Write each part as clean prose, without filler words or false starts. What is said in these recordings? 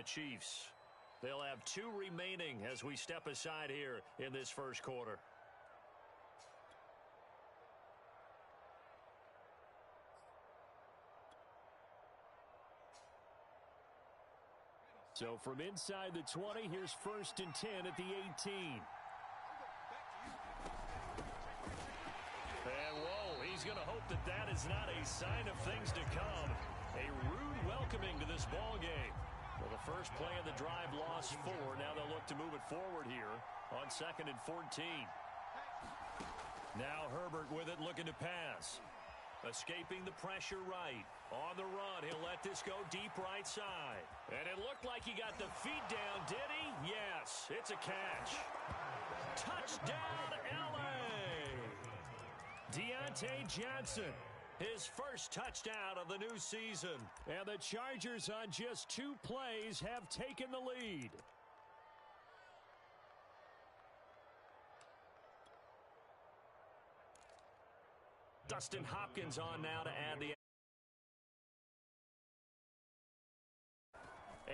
Chiefs. They'll have 2 remaining as we step aside here in this first quarter. So from inside the 20, here's 1st and 10 at the 18. And whoa, he's going to hope that that is not a sign of things to come. A rude welcoming to this ball game. Well, the first play of the drive lost 4. Now they'll look to move it forward here on 2nd and 14. Now Herbert with it, looking to pass. Escaping the pressure right. On the run, he'll let this go deep right side. And it looked like he got the feet down, did he? Yes, it's a catch. Touchdown, L.A. Deontay Johnson, his first touchdown of the new season. And the Chargers on just 2 plays have taken the lead. Dustin Hopkins on now to add the...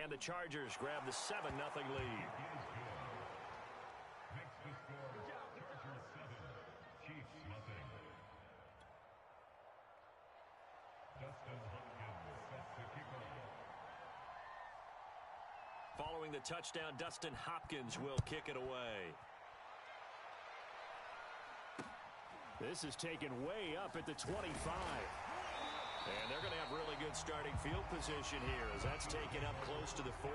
And the Chargers grab the 7-0 lead. Next to score, Chargers 7, Chiefs nothing. Dustin Hopkins set to kick off. Following the touchdown, Dustin Hopkins will kick it away. This is taken way up at the 25. And they're going to have really good starting field position here as that's taken up close to the 40.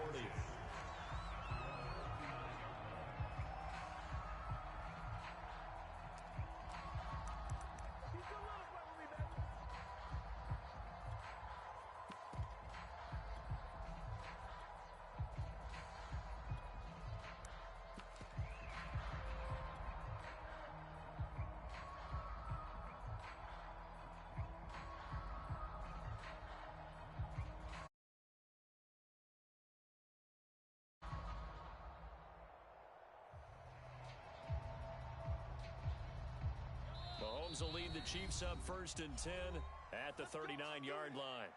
Mahomes will lead the Chiefs up 1st and 10 at the 39-yard line.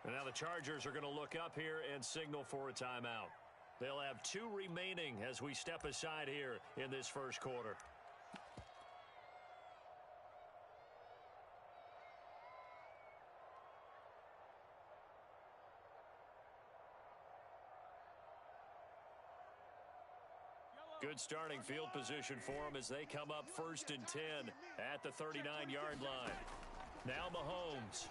And now the Chargers are going to look up here and signal for a timeout. They'll have 2 remaining as we step aside here in this first quarter. Good starting field position for them as they come up 1st and 10 at the 39-yard line. Now Mahomes.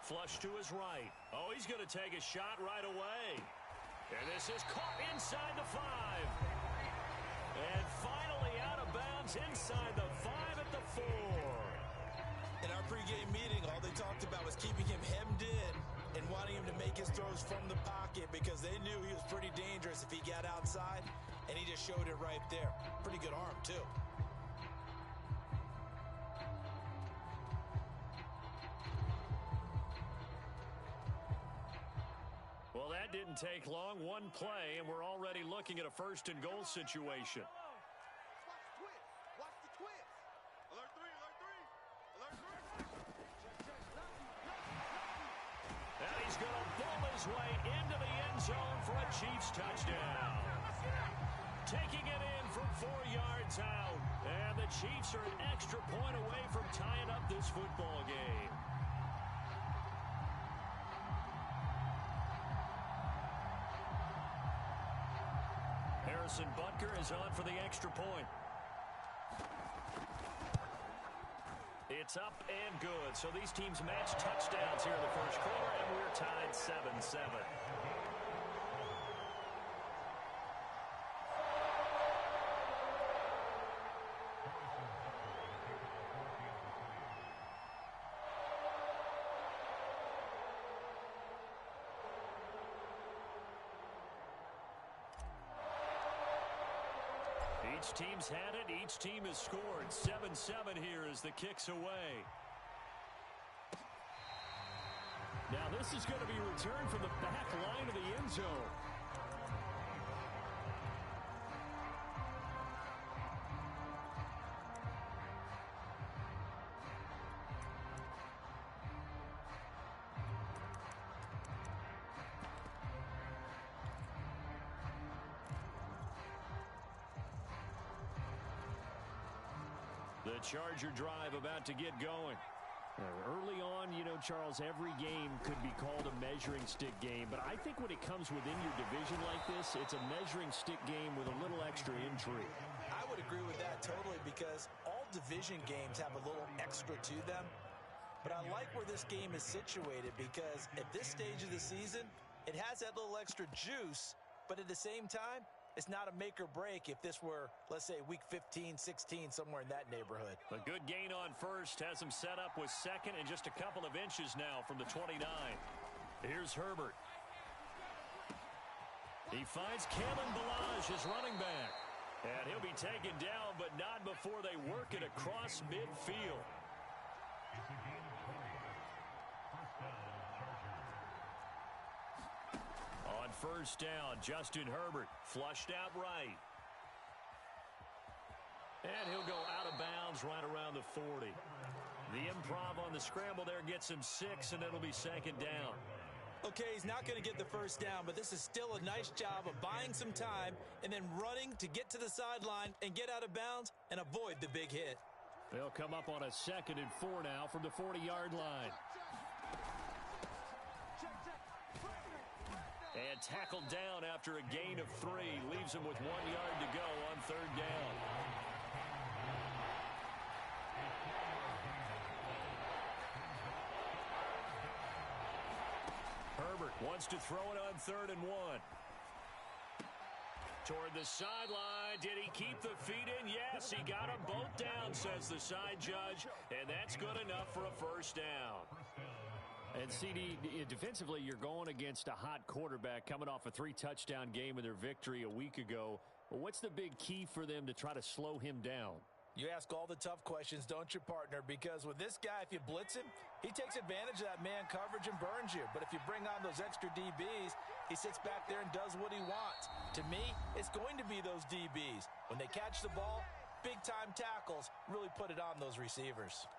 Flush to his right. Oh, he's going to take a shot right away. And this is caught inside the 5. And finally out of bounds inside the 5 at the 4. In our pregame meeting, all they talked about was keeping him hemmed in and wanting him to make his throws from the pocket because they knew he was pretty dangerous if he got outside, and he just showed it right there. Pretty good arm, too. Well, that didn't take long. 1 play, and we're already looking at a 1st and goal situation. And he's going to bull his way into the end zone for a Chiefs touchdown. Taking it in from 4 yards out. And the Chiefs are an extra point away from tying up this football game. Harrison Butker is on for the extra point. It's up and good. So these teams match touchdowns here in the first quarter, and we're tied 7-7. Each team's had it. Each team has scored. 7-7 here as the kick's away. Now this is going to be returned from the back line of the end zone. The Charger drive about to get going. Early on, you know, Charles, every game could be called a measuring stick game. But I think when it comes within your division like this, it's a measuring stick game with a little extra intrigue. I would agree with that totally because all division games have a little extra to them. But I like where this game is situated because at this stage of the season, it has that little extra juice. But at the same time, it's not a make or break if this were, let's say, week 15, 16, somewhere in that neighborhood. A good gain on first has him set up with second and just a couple of inches now from the 29. Here's Herbert. He finds Kalen Ballage, his running back. And he'll be taken down, but not before they work it across midfield. It's a game of 20. First down, Chargers. On first down, Justin Herbert flushed out right. And he'll go out of bounds right around the 40. The improv on the scramble there gets him 6, and it'll be second down. Okay, he's not going to get the first down, but this is still a nice job of buying some time and then running to get to the sideline and get out of bounds and avoid the big hit. They'll come up on a 2nd and 4 now from the 40-yard line. And tackled down after a gain of 3. Leaves him with 1 yard to go on 3rd down. Herbert wants to throw it on 3rd and 1. Toward the sideline. Did he keep the feet in? Yes, he got them both down, says the side judge. And that's good enough for a first down. And CD, defensively, you're going against a hot quarterback coming off a 3-touchdown game in their victory a week ago. Well, what's the big key for them to try to slow him down? You ask all the tough questions, don't you, partner? Because with this guy, if you blitz him, he takes advantage of that man coverage and burns you. But if you bring on those extra DBs, he sits back there and does what he wants. To me, it's going to be those DBs. When they catch the ball, big-time tackles really put it on those receivers.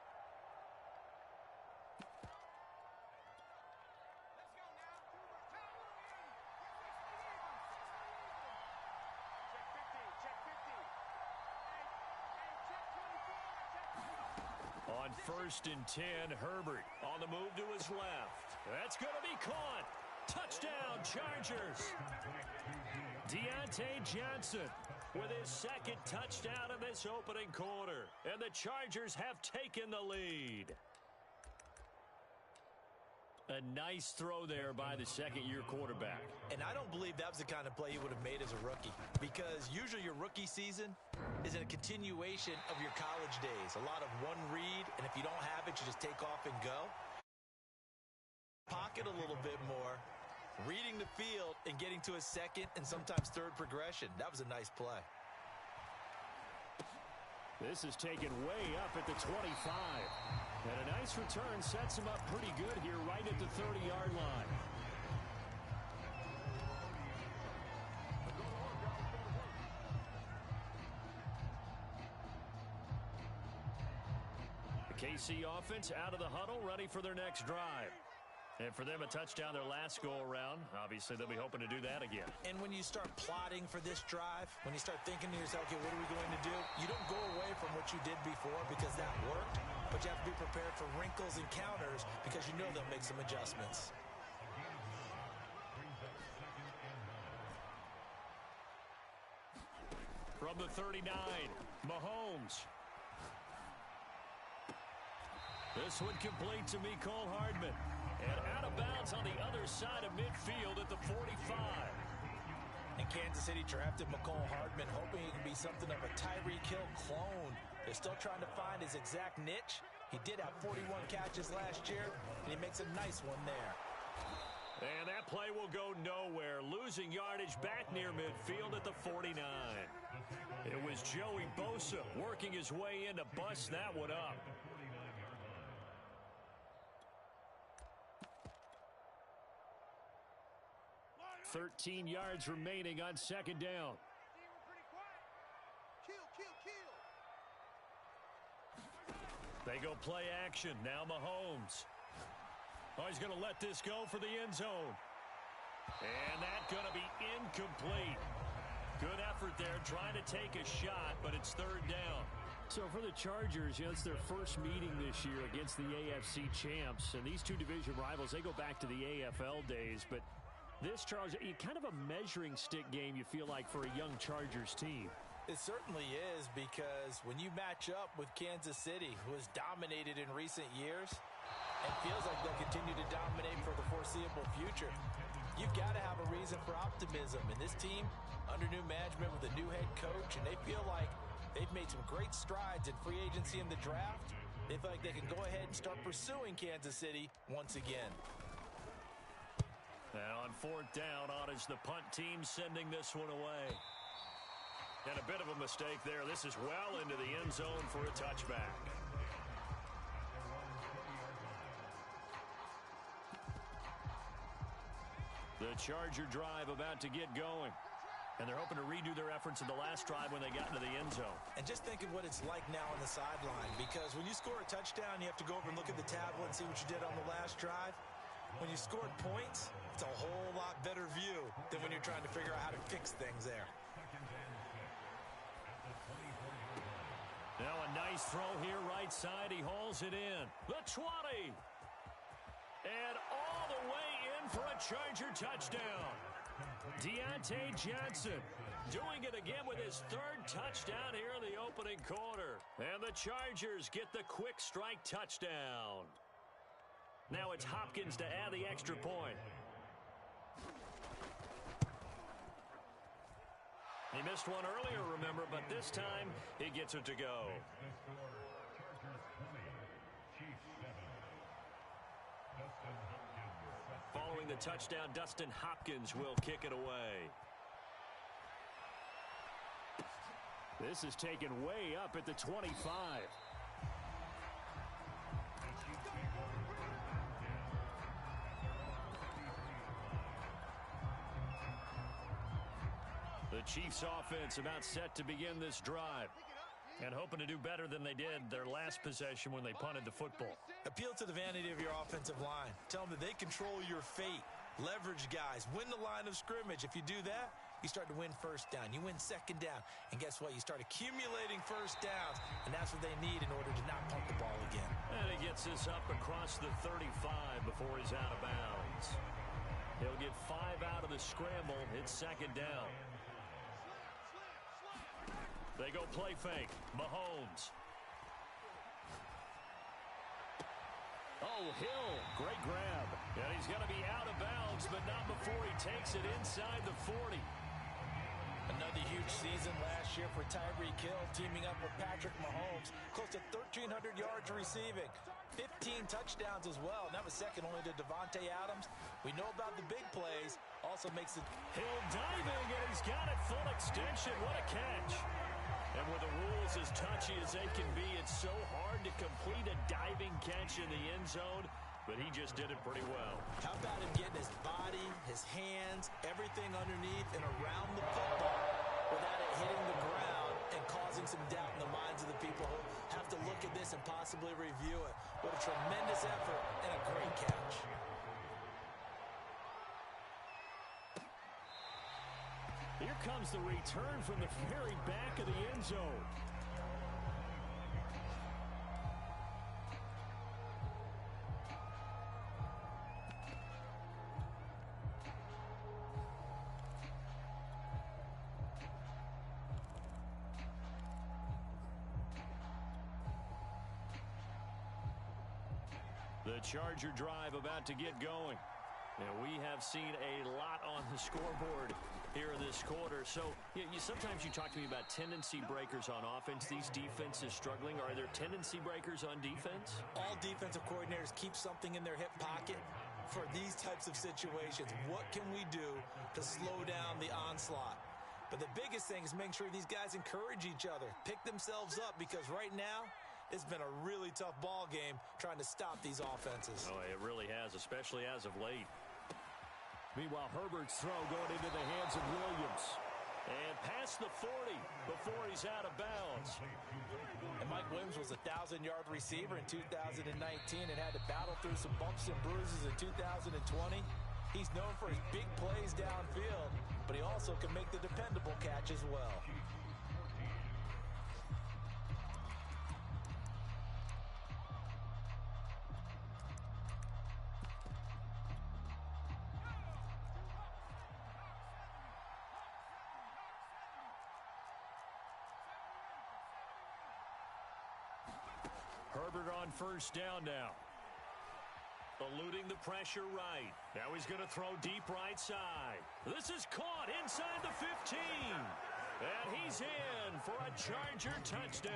On 1st and 10, Herbert on the move to his left. That's going to be caught. Touchdown, Chargers. Deontay Johnson with his 2nd touchdown in this opening quarter. And the Chargers have taken the lead. A nice throw there by the 2nd-year quarterback. And I don't believe that was the kind of play he would have made as a rookie. Because usually your rookie season is a continuation of your college days. A lot of one read, and if you don't have it, you just take off and go. Pocket a little bit more, reading the field, and getting to a 2nd and sometimes 3rd progression. That was a nice play. This is taken way up at the 25. And a nice return sets him up pretty good here right at the 30-yard line. The KC offense out of the huddle, ready for their next drive. And for them, a touchdown their last go-around. Obviously, they'll be hoping to do that again. And when you start plotting for this drive, when you start thinking to yourself, okay, what are we going to do? You don't go away from what you did before because that worked, but you have to be prepared for wrinkles and counters because you know they'll make some adjustments. From the 39, Mahomes. This one complete to Mecole Hardman. And out of bounds on the other side of midfield at the 45. And Kansas City drafted Mecole Hardman, hoping he can be something of a Tyreek Hill clone. They're still trying to find his exact niche. He did have 41 catches last year, and he makes a nice one there. And that play will go nowhere. Losing yardage back near midfield at the 49. It was Joey Bosa working his way in to bust that one up. 13 yards remaining on 2nd down. They go play action. Now Mahomes. Oh, he's going to let this go for the end zone. And that's going to be incomplete. Good effort there trying to take a shot, but it's 3rd down. So for the Chargers, it's their first meeting this year against the AFC champs. And these two division rivals, they go back to the AFL days. But this, Charles, kind of a measuring stick game, you feel like, for a young Chargers team. It certainly is, because when you match up with Kansas City, who has dominated in recent years and feels like they'll continue to dominate for the foreseeable future, you've got to have a reason for optimism. And this team, under new management with a new head coach, and they feel like they've made some great strides in free agency in the draft. They feel like they can go ahead and start pursuing Kansas City once again. And on fourth down, on is the punt team sending this one away. And a bit of a mistake there. This is well into the end zone for a touchback. The Charger drive about to get going. And they're hoping to redo their efforts in the last drive when they got into the end zone. And just think of what it's like now on the sideline, because when you score a touchdown, you have to go over and look at the tablet and see what you did on the last drive. When you scored points, it's a whole lot better view than when you're trying to figure out how to fix things there. Now a nice throw here, right side. He hauls it in. The 20. And all the way in for a Charger touchdown. Deontay Johnson doing it again with his third touchdown here in the opening quarter. And the Chargers get the quick strike touchdown. Now it's Hopkins to add the extra point. He missed one earlier, remember, but this time he gets it to go. Following the touchdown, Dustin Hopkins will kick it away. This is taken way up at the 25. The Chiefs offense about set to begin this drive, and hoping to do better than they did their last possession when they punted the football. Appeal to the vanity of your offensive line. Tell them that they control your fate. Leverage guys. Win the line of scrimmage. If you do that, you start to win first down. You win second down. And guess what? You start accumulating first downs, and that's what they need in order to not punt the ball again. And he gets this up across the 35 before he's out of bounds. He'll get 5 out of the scramble. It's second down. They go play fake. Mahomes. Oh, Hill. Great grab. And he's going to be out of bounds, but not before he takes it inside the 40. Another huge season last year for Tyreek Hill, teaming up with Patrick Mahomes. Close to 1,300 yards receiving. 15 touchdowns as well. And that was second only to Devontae Adams. We know about the big plays. Also makes it. Hill diving, and he's got it full extension. What a catch. And with the rules as touchy as they can be, it's so hard to complete a diving catch in the end zone, but he just did it pretty well. How about him getting his body, his hands, everything underneath and around the football without it hitting the ground and causing some doubt in the minds of the people who have to look at this and possibly review it. What a tremendous effort and a great catch. Here comes the return from the very back of the end zone. The Charger drive about to get going. And we have seen a lot on the scoreboard here in this quarter. So sometimes you talk to me about tendency breakers on offense. These defenses struggling. Are there tendency breakers on defense? All defensive coordinators keep something in their hip pocket for these types of situations. What can we do to slow down the onslaught? But the biggest thing is making sure these guys encourage each other, pick themselves up, because right now it's been a really tough ball game trying to stop these offenses. Oh, it really has, especially as of late. Meanwhile, Herbert's throw going into the hands of Williams. And past the 40 before he's out of bounds. And Mike Williams was a 1,000-yard receiver in 2019 and had to battle through some bumps and bruises in 2020. He's known for his big plays downfield, but he also can make the dependable catch as well. Herbert on first down now. Eluding the pressure right. Now he's going to throw deep right side. This is caught inside the 15. And he's in for a Charger touchdown.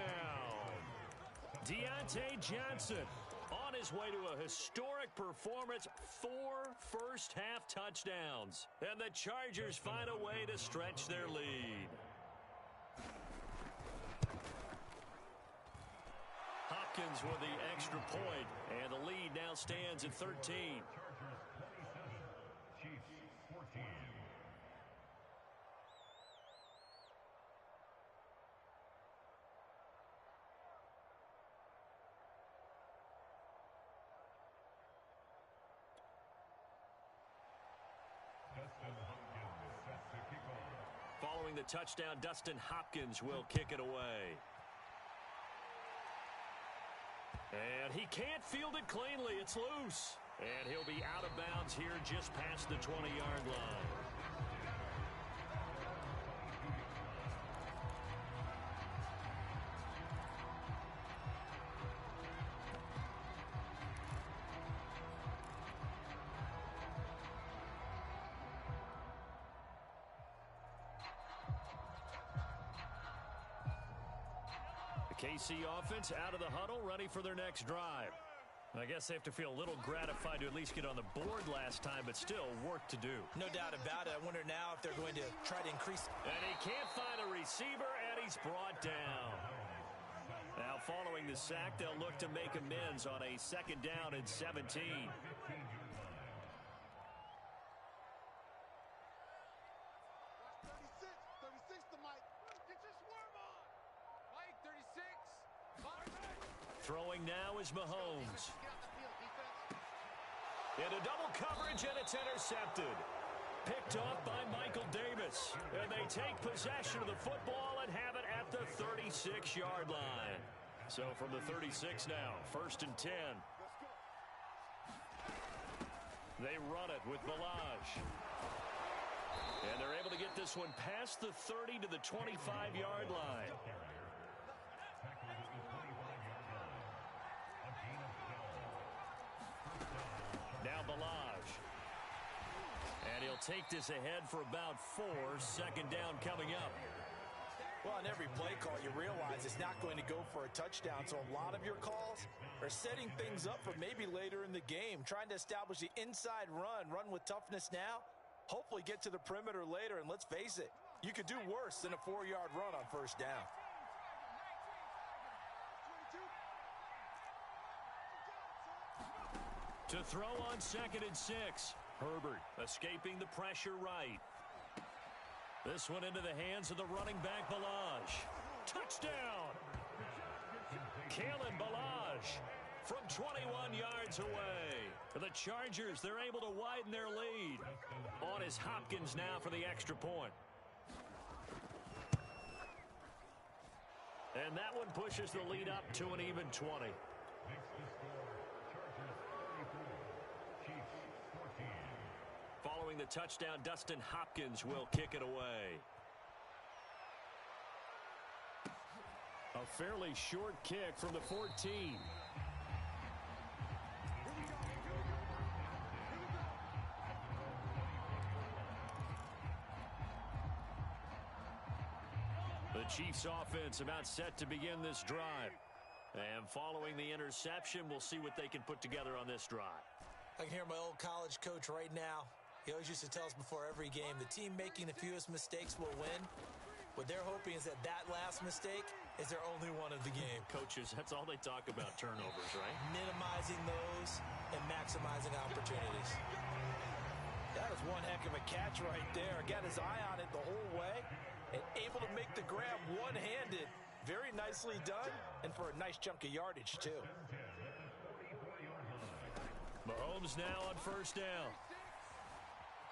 Deontay Johnson on his way to a historic performance, 4 first-half touchdowns. And the Chargers find a way to stretch their lead. Hopkins with the extra point, and the lead now stands at 13. Chargers 27, Chiefs 14. Following the touchdown, Dustin Hopkins will kick it away. And he can't field it cleanly. It's loose. And he'll be out of bounds here just past the 20-yard line. KC offense out of the huddle, ready for their next drive. I guess they have to feel a little gratified to at least get on the board last time, but still work to do. No doubt about it. I wonder now if they're going to try to increase. And he can't find a receiver, and he's brought down. Now following the sack, they'll look to make amends on a second down and 17. 36 to Mike. Get your swerve on. Mike, 36. Throwing now is Mahomes. Into double coverage, and it's intercepted. Picked off by Michael Davis. And they take possession of the football and have it at the 36-yard line. So from the 36 now, 1st and 10. They run it with Balaj. And they're able to get this one past the 30 to the 25-yard line. Now Balaj. And he'll take this ahead for about 4. Second down coming up. Well, on every play call, you realize it's not going to go for a touchdown. So a lot of your calls are setting things up for maybe later in the game, trying to establish the inside run with toughness now, hopefully get to the perimeter later. And let's face it, you could do worse than a 4-yard run on first down. To throw on 2nd and 6. Herbert escaping the pressure right. This one into the hands of the running back, Balaj. Touchdown! Kalen Balaj from 21 yards away. For the Chargers, they're able to widen their lead. On is Hopkins now for the extra point. And that one pushes the lead up to an even 20. Following the touchdown, Dustin Hopkins will kick it away. A fairly short kick from the 14. The Chiefs offense about set to begin this drive. And following the interception, we'll see what they can put together on this drive. I can hear my old college coach right now. He always used to tell us before every game, the team making the fewest mistakes will win. What they're hoping is that last mistake is their only one of the game. Coaches, that's all they talk about, turnovers, right? Minimizing those and maximizing opportunities. That was one heck of a catch right there. Got his eye on it the whole way and able to make the grab one-handed. Very nicely done, and for a nice chunk of yardage, too. Mahomes now on first down.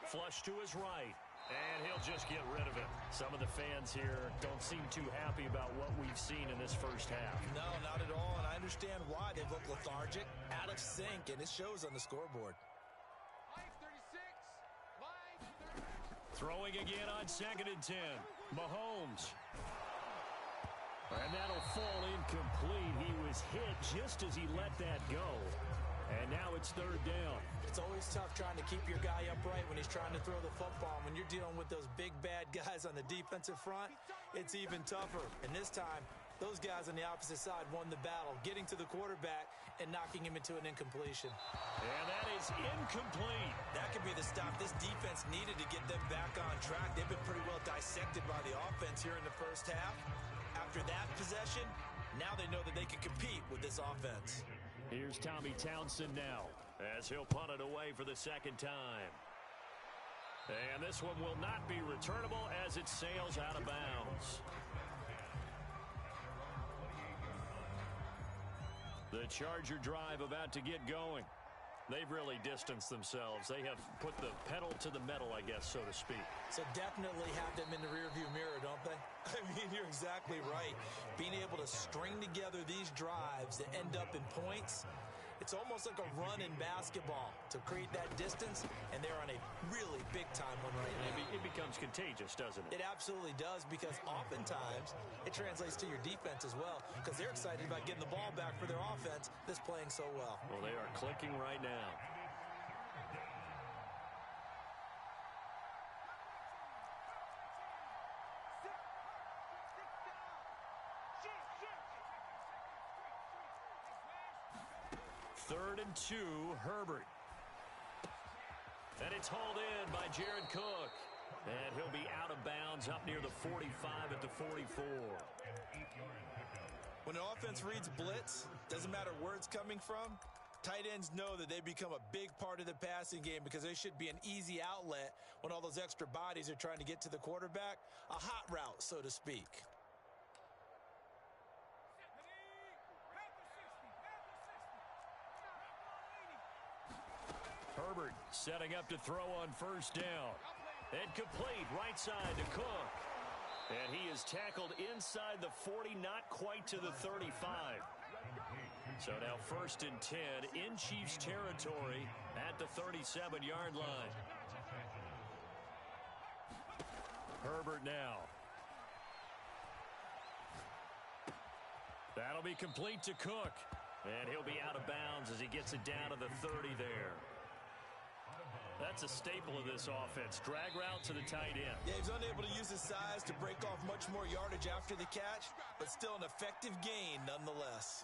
Flush to his right, and he'll just get rid of it. Some of the fans here don't seem too happy about what we've seen in this first half. No, not at all, and I understand why. They look lethargic, out of sync, and it shows on the scoreboard. Throwing again on 2nd and 10. Mahomes. And that'll fall incomplete. He was hit just as he let that go. And now it's third down. It's always tough trying to keep your guy upright when he's trying to throw the football. When you're dealing with those big, bad guys on the defensive front, it's even tougher. And this time, those guys on the opposite side won the battle, getting to the quarterback and knocking him into an incompletion. And that is incomplete. That could be the stop this defense needed to get them back on track. They've been pretty well dissected by the offense here in the first half. After that possession, now they know that they can compete with this offense. Here's Tommy Townsend now as he'll punt it away for the second time. And this one will not be returnable as it sails out of bounds. The Charger drive about to get going. They've really distanced themselves. They have put the pedal to the metal, I guess, so to speak. So definitely have them in the rearview mirror, don't they? I mean, you're exactly right. Being able to string together these drives that end up in points, it's almost like a run in basketball to create that distance, and they're on a really big-time one right now. It becomes contagious, doesn't it? It absolutely does, because oftentimes it translates to your defense as well, because they're excited about getting the ball back for their offense that's playing so well. Well, they are clicking right now. Third and 2, Herbert. And it's hauled in by Jared Cook. And he'll be out of bounds up near the 45 at the 44. When an offense reads blitz, doesn't matter where it's coming from, tight ends know that they become a big part of the passing game because they should be an easy outlet when all those extra bodies are trying to get to the quarterback. A hot route, so to speak. Herbert setting up to throw on first down. And complete right side to Cook. And he is tackled inside the 40, not quite to the 35. So now first and 10 in Chiefs territory at the 37-yard line. Herbert now. That'll be complete to Cook. And he'll be out of bounds as he gets it down to the 30 there. That's a staple of this offense. Drag route to the tight end. Yeah, he's unable to use his size to break off much more yardage after the catch, but still an effective gain nonetheless.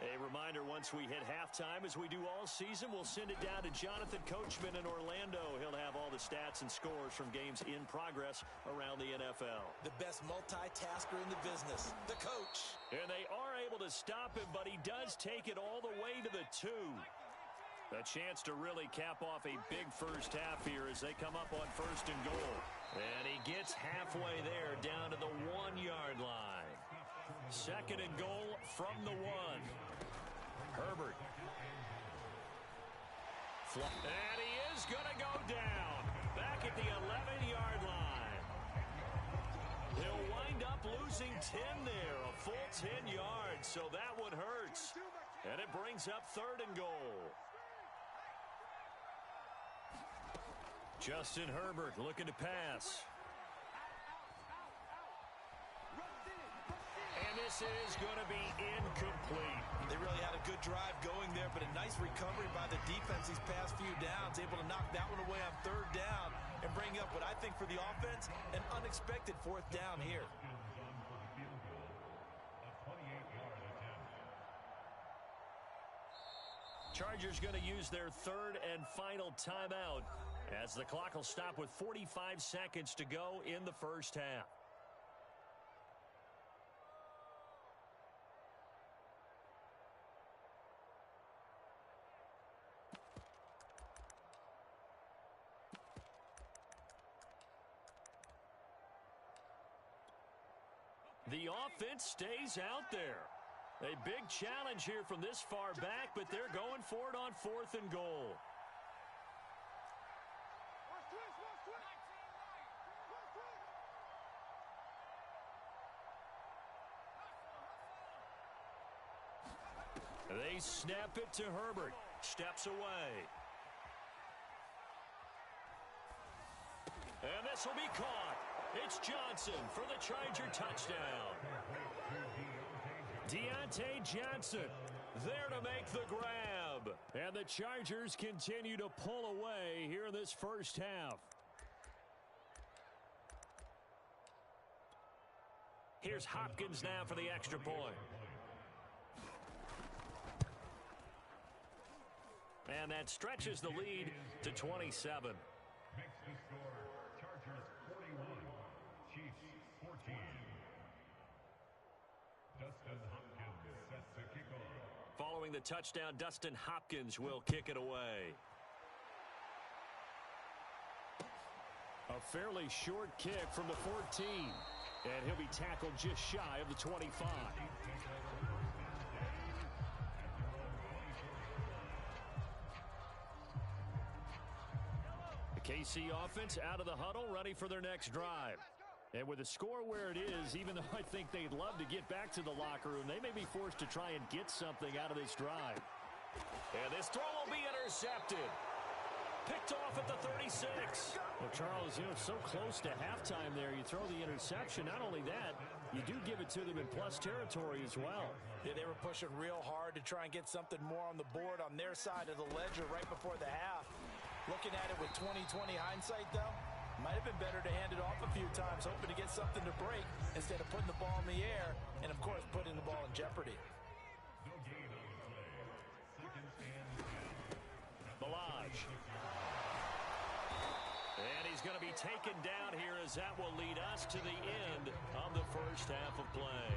A reminder, once we hit halftime, as we do all season, we'll send it down to Jonathan Coachman in Orlando. He'll have all the stats and scores from games in progress around the NFL. The best multitasker in the business, the coach. And they are able to stop him, but he does take it all the way to the 2. A chance to really cap off a big first half here as they come up on first and goal. And he gets halfway there down to the 1-yard line. Second and goal from the 1. Herbert. And he is going to go down back at the 11-yard line. He'll wind up losing 10 there, a full 10 yards, so that one hurts. And it brings up third and goal. Justin Herbert looking to pass. And this is going to be incomplete. They really had a good drive going there, but a nice recovery by the defense these past few downs, able to knock that one away on third down and bring up what I think for the offense, an unexpected fourth down here. Chargers going to use their third and final timeout as the clock will stop with 45 seconds to go in the first half. The offense stays out there. A big challenge here from this far back, but they're going for it on fourth and goal. They snap it to Herbert. Steps away. And this will be caught. It's Johnson for the Charger touchdown. Deontay Johnson there to make the grab. And the Chargers continue to pull away here in this first half. Here's Hopkins now for the extra point. And that stretches the lead to 27. Makes the score Chargers 41, Chiefs 14. Dustin Hopkins set to kick off. Following the touchdown, Dustin Hopkins will kick it away. A fairly short kick from the 14. And he'll be tackled just shy of the 25. The KC offense out of the huddle, ready for their next drive. And with the score where it is, even though I think they'd love to get back to the locker room, they may be forced to try and get something out of this drive. And this throw will be intercepted. Picked off at the 36. Well, Charles, so close to halftime there. You throw the interception. Not only that, you do give it to them in plus territory as well. Yeah, they were pushing real hard to try and get something more on the board on their side of the ledger right before the half. Looking at it with 20/20 hindsight, though, might have been better to hand it off a few times, hoping to get something to break instead of putting the ball in the air and, of course, putting the ball in jeopardy. No gain on the play. Second and 10. Balaj. And he's going to be taken down here as that will lead us to the end of the first half of play.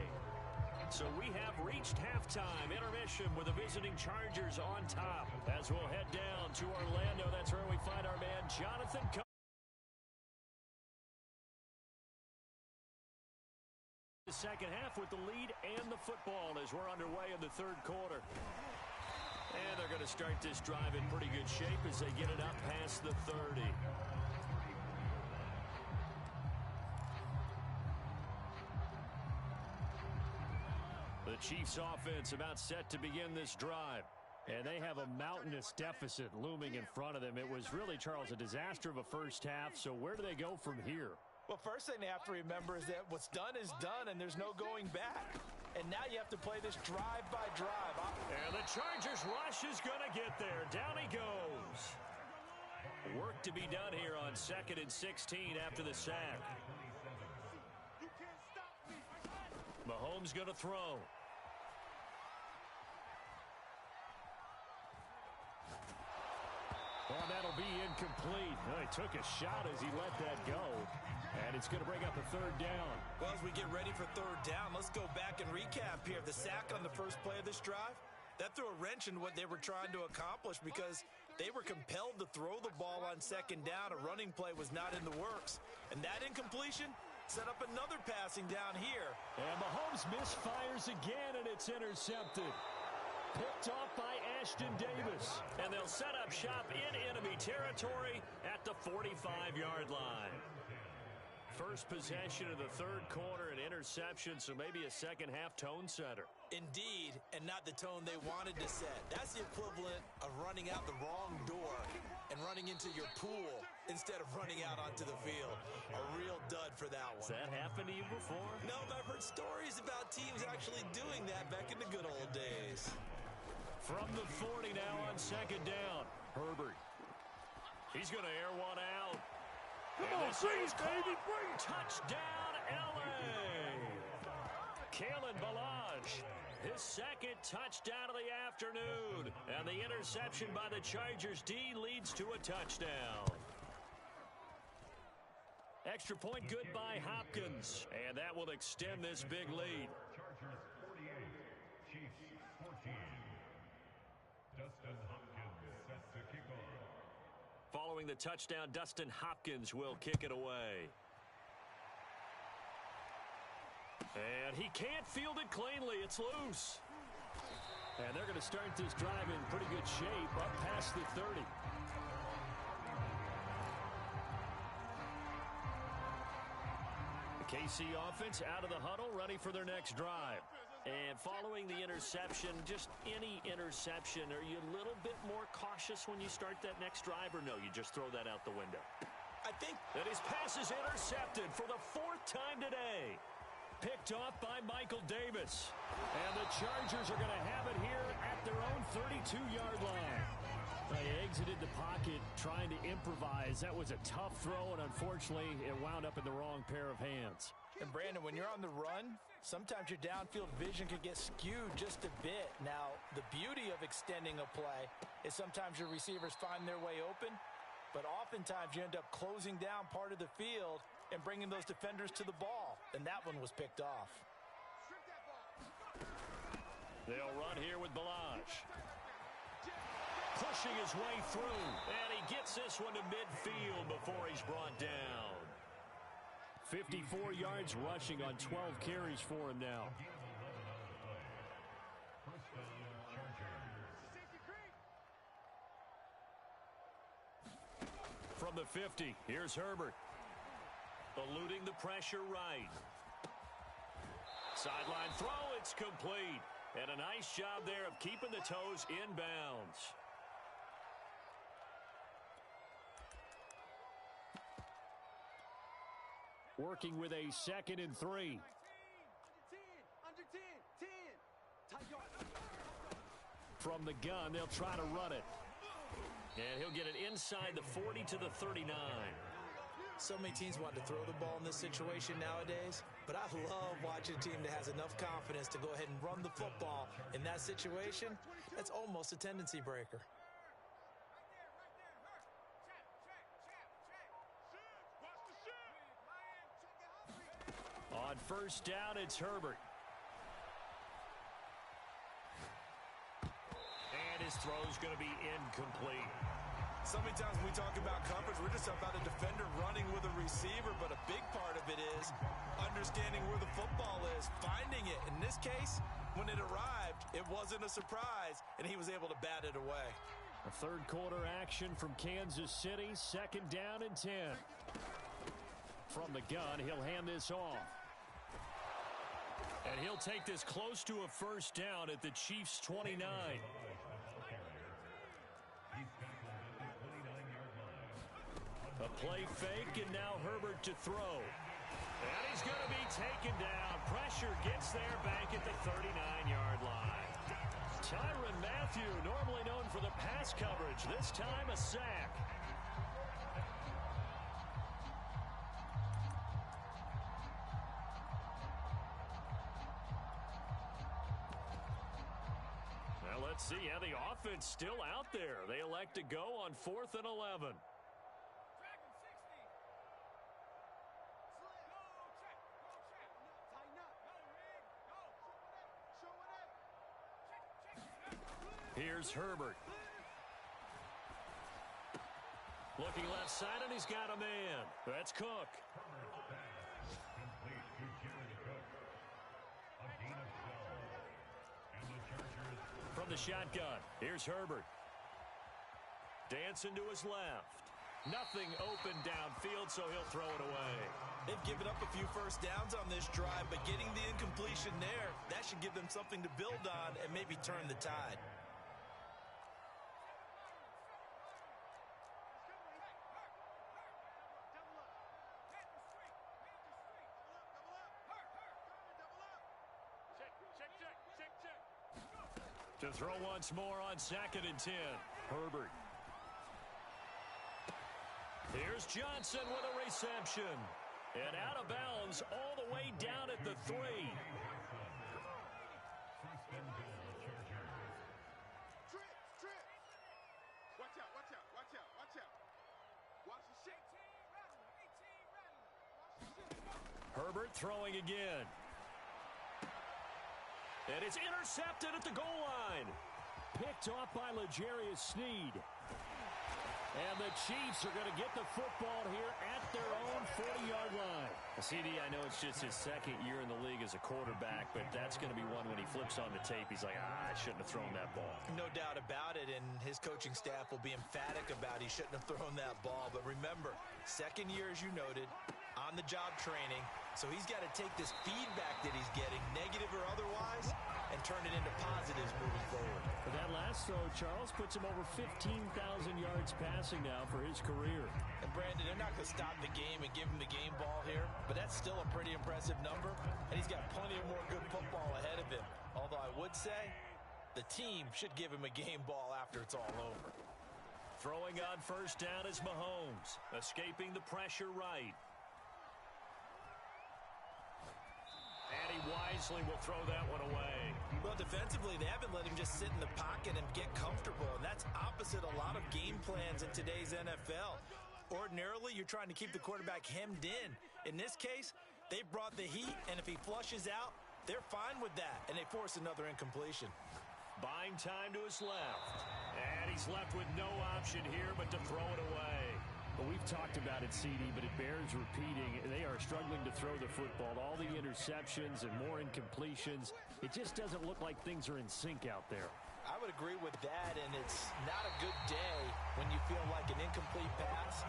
So we have reached halftime, intermission with the visiting Chargers on top. As we'll head down to Orlando, that's where we find our man Jonathan Coe. The second half with the lead and the football as we're underway in the third quarter. And they're going to start this drive in pretty good shape as they get it up past the 30. The Chiefs offense about set to begin this drive. And they have a mountainous deficit looming in front of them. It was really, Charles, a disaster of a first half. So where do they go from here? Well, first thing they have to remember is that what's done is done, and there's no going back. And now you have to play this drive by drive. And the Chargers rush is going to get there. Down he goes. Work to be done here on 2nd and 16 after the sack. Mahomes going to throw. Oh, that'll be incomplete. Well, he took a shot as he let that go. And it's going to bring up a third down. Well, as we get ready for third down, let's go back and recap here. The sack on the first play of this drive, that threw a wrench in what they were trying to accomplish because they were compelled to throw the ball on second down. A running play was not in the works. And that incompletion set up another passing down here. And Mahomes misfires again, and it's intercepted. Picked off by Ashton Davis. And they'll set up shop in enemy territory at the 45-yard line. First possession of the third quarter, an interception, so maybe a second-half tone setter. Indeed, and not the tone they wanted to set. That's the equivalent of running out the wrong door and running into your pool instead of running out onto the field. A real dud for that one. Has that happened to you before? No, but I've heard stories about teams actually doing that back in the good old days. From the 40 now on second down. Herbert. He's going to air one out. Come on, freeze, baby, freeze! Touchdown, L.A. Kalen Balaj, his second touchdown of the afternoon. And the interception by the Chargers D leads to a touchdown. Extra point good by Hopkins. And that will extend this big lead. Chargers 48, Chiefs 14. Dustin Hopkins set to kick off. Following the touchdown, Dustin Hopkins will kick it away. And he can't field it cleanly. It's loose. And they're going to start this drive in pretty good shape up past the 30. The KC offense out of the huddle, ready for their next drive. And following the interception, just any interception, are you a little bit more cautious when you start that next drive, or no, you just throw that out the window? I think that his pass is intercepted for the fourth time today. picked off by Michael Davis. And the Chargers are going to have it here at their own 32-yard line. They exited the pocket trying to improvise. That was a tough throw, and unfortunately, it wound up in the wrong pair of hands. And Brandon, when you're on the run, sometimes your downfield vision can get skewed just a bit. Now, the beauty of extending a play is sometimes your receivers find their way open, but oftentimes you end up closing down part of the field and bringing those defenders to the ball. And that one was picked off. They'll run here with Balaj. Pushing his way through, and he gets this one to midfield before he's brought down. 54 yards rushing on 12 carries for him now. From the 50, here's Herbert. Eluding the pressure right. Sideline throw, it's complete. And a nice job there of keeping the toes inbounds. Working with a 2nd and 3. Under 10. From the gun, they'll try to run it. And he'll get it inside the 40 to the 39. So many teams want to throw the ball in this situation nowadays, but I love watching a team that has enough confidence to go ahead and run the football. In that situation, that's almost a tendency breaker. On first down, it's Herbert. And his throw's going to be incomplete. So many times when we talk about coverage, we're just talking about a defender running with a receiver, but a big part of it is understanding where the football is, finding it. In this case, when it arrived, it wasn't a surprise, and he was able to bat it away. A third quarter action from Kansas City, 2nd down and 10. From the gun, he'll hand this off. And he'll take this close to a first down at the Chiefs' 29. A play fake, and now Herbert to throw. And he's going to be taken down. Pressure gets there back at the 39-yard line. Tyrann Mathieu, normally known for the pass coverage, this time a sack. Now let's see how the offense still out there. They elect to go on 4th and 11. Here's Herbert. Looking left side, and he's got a man. That's Cook. From the shotgun, here's Herbert. Dancing to his left. Nothing open downfield, so he'll throw it away. They've given up a few first downs on this drive, but getting the incompletion there, that should give them something to build on and maybe turn the tide. To throw once more on 2nd and 10. Herbert. Here's Johnson with a reception. And out of bounds all the way down at the 3. Herbert throwing again. And it's intercepted at the goal line. Picked off by L'Jarius Sneed. And the Chiefs are going to get the football here at their own 40-yard line. CD, I know it's just his 2nd year in the league as a quarterback, but that's going to be one when he flips on the tape, he's like, I shouldn't have thrown that ball. No doubt about it, and his coaching staff will be emphatic about he shouldn't have thrown that ball. But remember, 2nd year, as you noted, on-the-job training, so he's got to take this feedback that he's getting, negative or otherwise, and turn it into positives moving forward. For that last throw, Charles puts him over 15,000 yards passing now for his career. And Brandon, they're not going to stop the game and give him the game ball here, but that's still a pretty impressive number, and he's got plenty of more good football ahead of him. Although I would say the team should give him a game ball after it's all over. Throwing on first down is Mahomes, escaping the pressure right. And he wisely will throw that one away. Well, defensively, they haven't let him just sit in the pocket and get comfortable, and that's opposite a lot of game plans in today's NFL. Ordinarily, you're trying to keep the quarterback hemmed in. In this case, they brought the heat, and if he flushes out, they're fine with that, and they force another incompletion. Buying time to his left. And he's left with no option here but to throw it away. Well, we've talked about it, CD, but it bears repeating. They are struggling to throw the football. All the interceptions and more incompletions. It just doesn't look like things are in sync out there. I would agree with that, and it's not a good day when you feel like an incomplete pass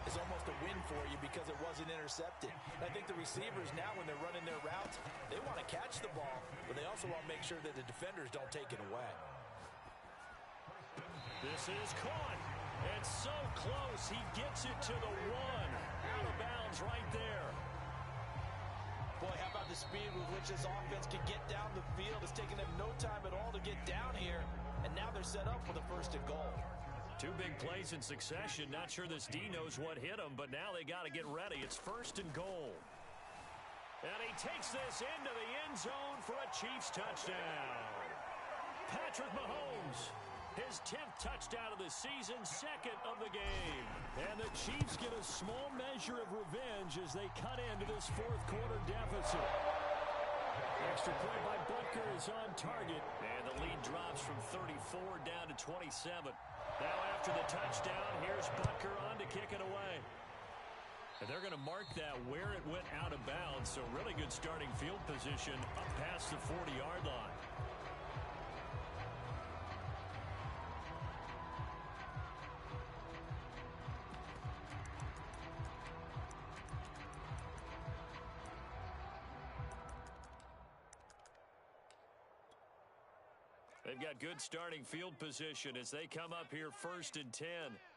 is almost a win for you because it wasn't intercepted. And I think the receivers now, when they're running their routes, they want to catch the ball, but they also want to make sure that the defenders don't take it away. This is caught. And so close, he gets it to the one. Out of bounds right there. Boy, how about the speed with which this offense can get down the field? It's taken them no time at all to get down here, and now they're set up for the first and goal. Two big plays in succession. Not sure this D knows what hit him, but now they got to get ready. It's first and goal. And he takes this into the end zone for a Chiefs touchdown. Patrick Mahomes, his 10th touchdown of the season, second of the game. And the Chiefs get a small measure of revenge as they cut into this fourth quarter deficit. Extra play by Butker is on target. And the lead drops from 34 down to 27. Now after the touchdown, here's Butker on to kick it away. And they're going to mark that where it went out of bounds. So really good starting field position up past the 40-yard line. They've got good starting field position as they come up here first and 10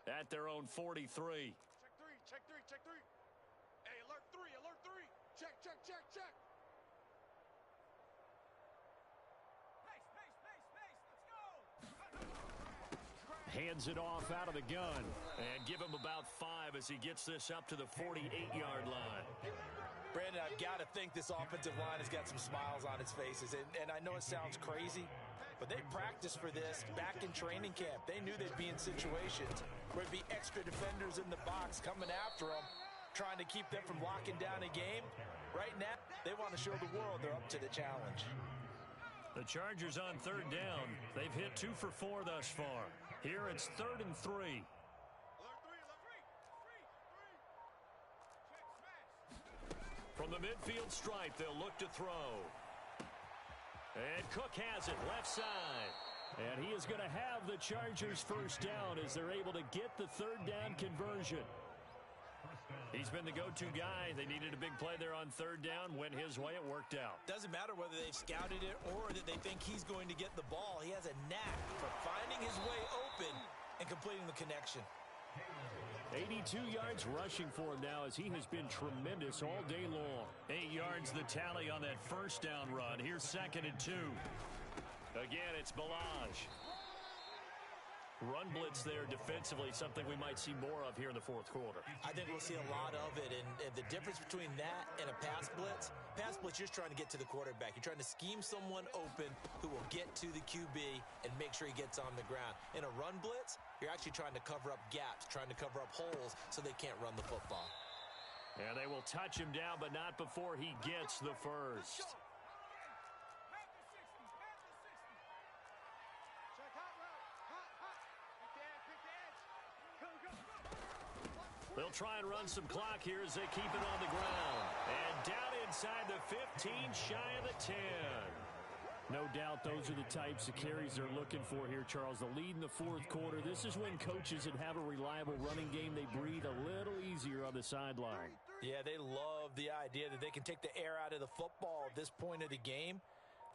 at their own 43. Check three, check three, check three. Hey, alert three, alert three. Check, check, check, check. Pace, pace, pace, pace. Let's go. Hands it off out of the gun and give him about 5 as he gets this up to the 48-yard line. Brandon, I've got to think this offensive line has got some smiles on its faces, and I know it sounds crazy, but they practiced for this back in training camp. They knew they'd be in situations where it'd be extra defenders in the box coming after them, trying to keep them from locking down a game. Right now, they want to show the world they're up to the challenge. The Chargers on third down. They've hit 2 for 4 thus far. Here it's 3rd and 3. Alert three, alert three. Three. Check, smash. From the midfield stripe, they'll look to throw. And Cook has it left side. And he is going to have the Chargers first down as they're able to get the third down conversion. He's been the go-to guy. They needed a big play there on third down. Went his way. It worked out. Doesn't matter whether they've scouted it or that they think he's going to get the ball. He has a knack for finding his way open and completing the connection. 82 yards rushing for him now as he has been tremendous all day long. 8 yards the tally on that first down run. Here's 2nd and 2. Again, it's Balaj. Run blitz there defensively, something we might see more of here in the fourth quarter. I think we'll see a lot of it, and the difference between that and a pass blitz, you're just trying to get to the quarterback. You're trying to scheme someone open who will get to the QB and make sure he gets on the ground. In a run blitz, you're actually trying to cover up gaps, trying to cover up holes so they can't run the football. And they will touch him down, but not before he gets the first. Check hot route. Hot, hot. Pick the edge, Go, go, go. They'll try and run some clock here as they keep it on the ground. And down inside the 15, shy of the 10. No doubt those are the types of carries they're looking for here, Charles. The lead in the fourth quarter. This is when coaches that have a reliable running game, they breathe a little easier on the sideline. Three. Yeah, they love the idea that they can take the air out of the football at this point of the game.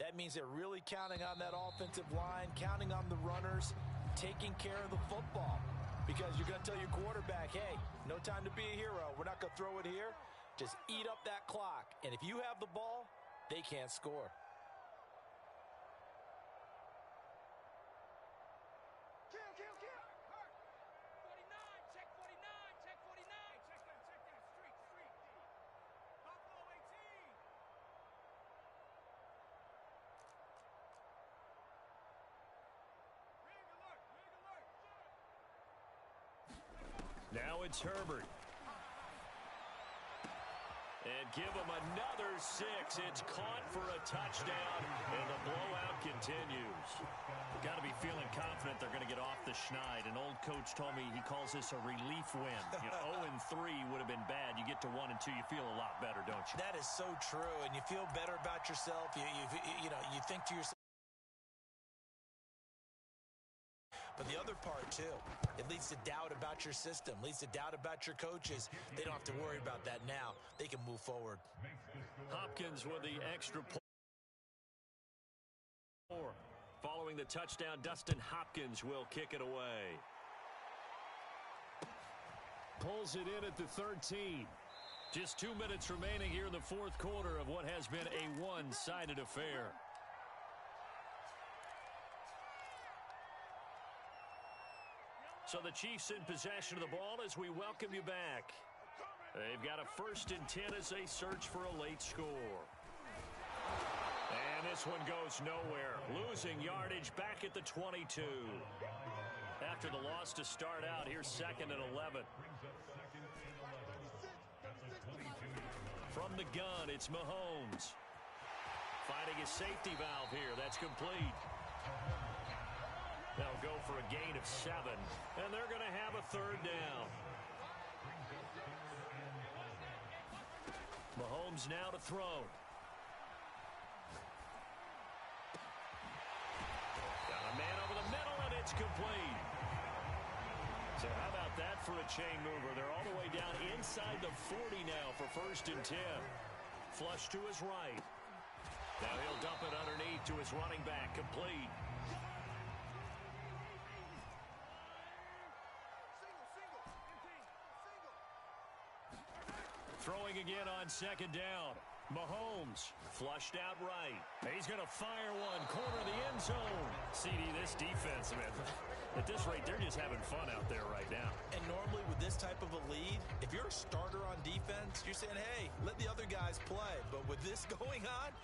That means they're really counting on that offensive line, counting on the runners, taking care of the football. Because you're going to tell your quarterback, hey, no time to be a hero. We're not going to throw it here. Just eat up that clock. And if you have the ball, they can't score. Kill. 49, check 49, check 49. Check that, street. Buffalo 18. Rig alert. Now it's Herbert. And give him another 6. It's caught for a touchdown, and the blowout continues. Got to be feeling confident they're going to get off the schneid. An old coach told me he calls this a relief win. 0-3 would have been bad. You get to 1-2, you feel a lot better, don't you? That is so true, and you feel better about yourself. You think to yourself. But the other part, too, it leads to doubt about your system, leads to doubt about your coaches. They don't have to worry about that now. They can move forward. Hopkins with the extra point. Following the touchdown, Dustin Hopkins will kick it away. Pulls it in at the 13. Just 2 minutes remaining here in the fourth quarter of what has been a one-sided affair. So the Chiefs in possession of the ball as we welcome you back. They've got a 1st and 10 as they search for a late score. And this one goes nowhere. Losing yardage back at the 22. After the loss to start out, here's 2nd and 11. From the gun, it's Mahomes. Finding his safety valve here. That's complete. They'll go for a gain of 7, and they're going to have a 3rd down. Mahomes now to throw. Got a man over the middle, and it's complete. So how about that for a chain mover? They're all the way down inside the 40 now for 1st and 10. Flush to his right. Now he'll dump it underneath to his running back, complete. Throwing again on 2nd down. Mahomes flushed out right. He's going to fire one. Corner of the end zone. CD, this defense, man, at this rate, they're just having fun out there right now. And normally with this type of a lead, if you're a starter on defense, you're saying, hey, let the other guys play. But with this going on,